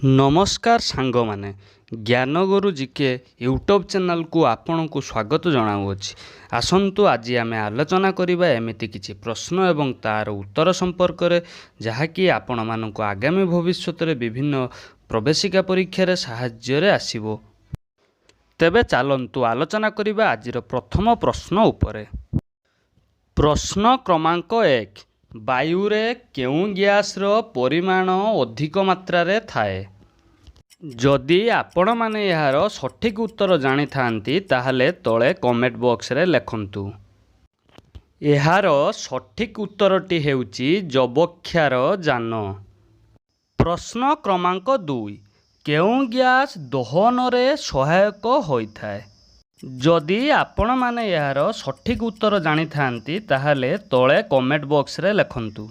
नमस्कार सांग माने ज्ञानगुरु जीके यूट्यूब चैनल को आपण को स्वागत जनाऊँच। आसतु आज आम आलोचना करवा एमती किसी प्रश्न एवं तार उत्तर संपर्क में जहाँकि आपण मानक आगामी भविष्य में विभिन्न प्रवेशिका परीक्षा साहाय्य आसीबो। तेबे चलतु आलोचना करवा आज प्रथम प्रश्न उपरे। प्रश्न क्रमांक 1 वायुरे केउं ग्यासर परिमाण अधिक मात्रा थाए। जदि आपण माने यार सठिक उत्तर जानी थांती ताहले तले कमेंट बॉक्स रे लिखंतु। यार सठिक उत्तरटी हेउची जबक्षार जान। प्रश्न क्रमांक 2 केउं ग्यास दहन रे सहायक होइथाए। जदि आपण माने यार सठिक उत्तर जानी थांती ताहले तले कमेंट बॉक्स रे लिखंतु।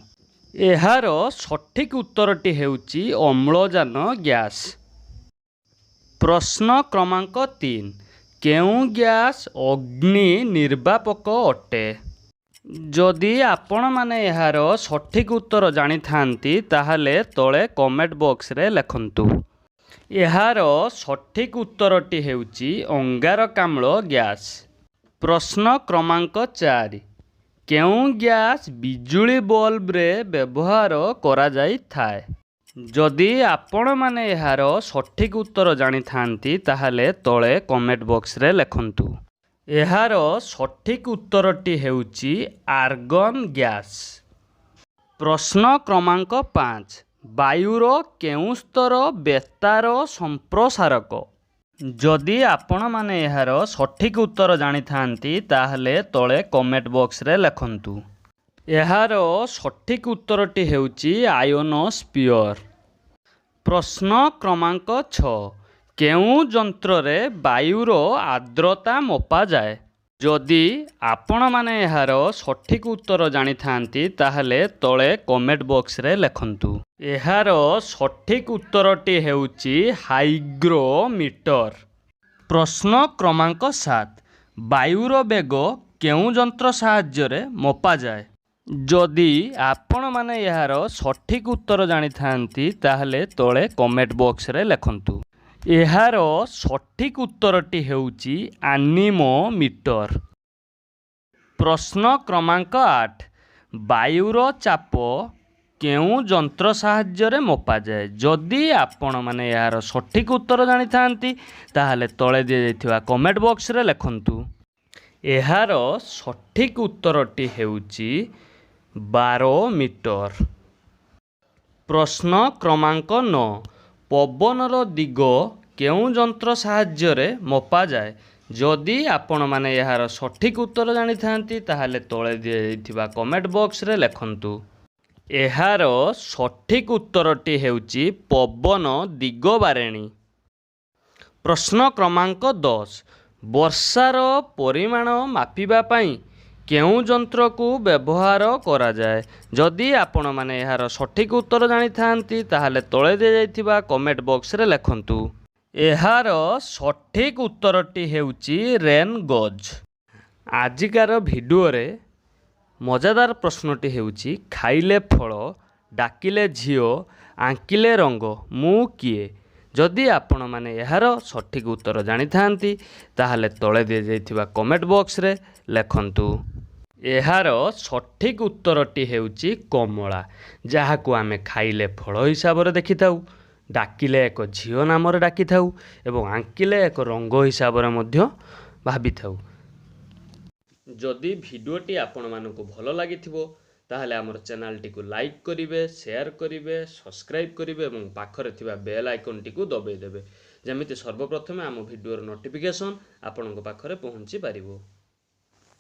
यार सठिक उत्तरटी हेउची अम्लजान ग्यास। प्रश्न क्रमांक 3 केउं ग्यास अग्नि निर्वापक अटे। जदि आपण माने यार सठिक उत्तर जानी थांती ताहले तले कमेंट बॉक्स रे लिखंतु। यार सठिक उत्तरटी हेउची अंगारकाम्ल ग्यास। प्रश्न क्रमांक 4 केउं ग्यास बिजुली बल्ब रे व्यवहार करा जाई थाए। जदि आपण माने यार सठिक उत्तर जानी थांती ताहले तले कमेंट बॉक्स रे लिखंतु। यार सठिक उत्तरटी हेउची आर्गन ग्यास। प्रश्न क्रमांक 5 वायुर केउं स्तर बेतार संप्रसारक। जदि आपण माने यार सठिक उत्तर जानी थांती ताहले तले कमेंट बॉक्स रे लिखंतु। यार सठिक उत्तरटी हेउची आयोनोस्फियर। प्रश्न क्रमांक 6 केउं यंत्र रे वायुर आर्द्रता मपा जाए। जदि आपण माने यार सठिक उत्तर जानी थांती ताहले तले कमेंट बॉक्स रे लिखंतु। यार सठिक उत्तरटी हेउची हाइग्रोमीटर। प्रश्न क्रमांक 7 वायुर बेग केउं यंत्र साहाय्य रे मपा जाए। जदि आपण माने यार सठिक उत्तर जानी थांती ताहले तले कमेंट बॉक्स रे लिखंतु। यार सठिक उत्तरटी हेउची एनीमोमीटर। प्रश्न क्रमांक 8 वायुर चाप केउं यंत्र साहाय्य रे मपा जाए। जदि आपण माने यार सठिक उत्तर जानी थांती ताहले तले दिया जाइथिबा कमेंट बॉक्स रे लिखंतु। यार सठिक उत्तरटी हेउची बारोमीटर। प्रश्न क्रमांक 9 पवनर दिग केउं यंत्र साहाय्य रे मपा जाए। जदि आपण माने यार सठिक उत्तर जानी थांती ताहले तले दिया जाइथिबा कमेंट बॉक्स रे लिखंतु। यार सठिक उत्तरटी हेउची पवन दिग बारेणी। प्रश्न क्रमांक 10 वर्षार परिमाण मापिबा पई केउं यंत्र को व्यवहार करा जाए। जदि आपण माने यार सठिक उत्तर जानी थांती ताहले तले दिया जाइथिबा कमेंट बॉक्स रे लिखंतु। यार सठिक उत्तरटी हेउची रेन गज। आजिकार भिडियो रे मजादार प्रश्नटी हेउची खाइले फल डाकिले झियो आंकिले रंग मु किए। जदि आपण माने यार सठिक उत्तर जानी थांती ताहले तले दिया जाइथिबा कमेंट बॉक्स रे लिखंतु। यार सठिक उत्तरटी हेउची कमला जहाकू आमे खाइले फल हिसाब रे देखि थाउ, डाकिले एक झियो नाम रे डाकी थाउ एवं आंकिले एक रंग हिसाब रे मध्य भाबी थाउ। जदि भिडियोटी आपण मानकु भल लागिथिबो ताहले हमर चैनलटी को लाइक करिवे, शेयर करिवे, सब्सक्राइब करिवे एवं पाखरे थिबा बेल आइकन टी को दबाई देबे जेमिति सर्वप्रथमे आम भिडियोर नोटिफिकेशन आपणक पाखरे पहुंची पारिबो।